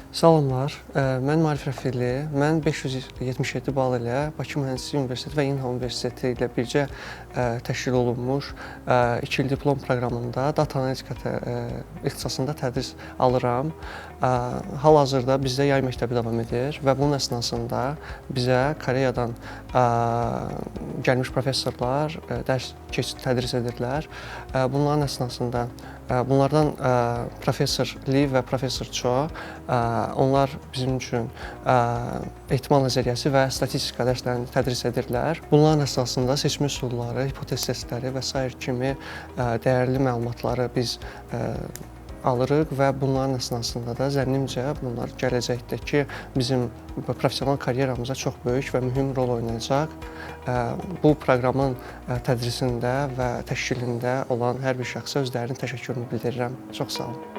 Salamlar, mən Maarif Rəfili. Mən 577 bal ilə Bakı Mühəndislik Universiteti və İNHA Universiteti ilə birgə təşkil olunmuş 2 il diplom proqramında data analitika ixtisasında tədris alıram. Hal-hazırda bizdə yay məktəbi davam edir və bunun əsnasında bizə Koreyadan gəlmiş professorlar dərs tədris edirlər. Bunların əsnasında bunlardan professor Li və professor Cho, onlar bizim üçün ehtimal nəzəriyyəsi və statistika dərslərini tədris edirlər. Bunların əsasında seçmə üsulları, hipotez testləri və sair kimi dəyərli məlumatları biz alırıq və bunların əsnasında da zənnimcə bunlar gələcəkdəki bizim professional karyeramıza çox böyük və mühüm rol oynayacaq. Bu proqramın tədrisində və təşkilində olan hər bir şəxsə özlərinin təşəkkürümü bildirirəm. Çox sağ olun.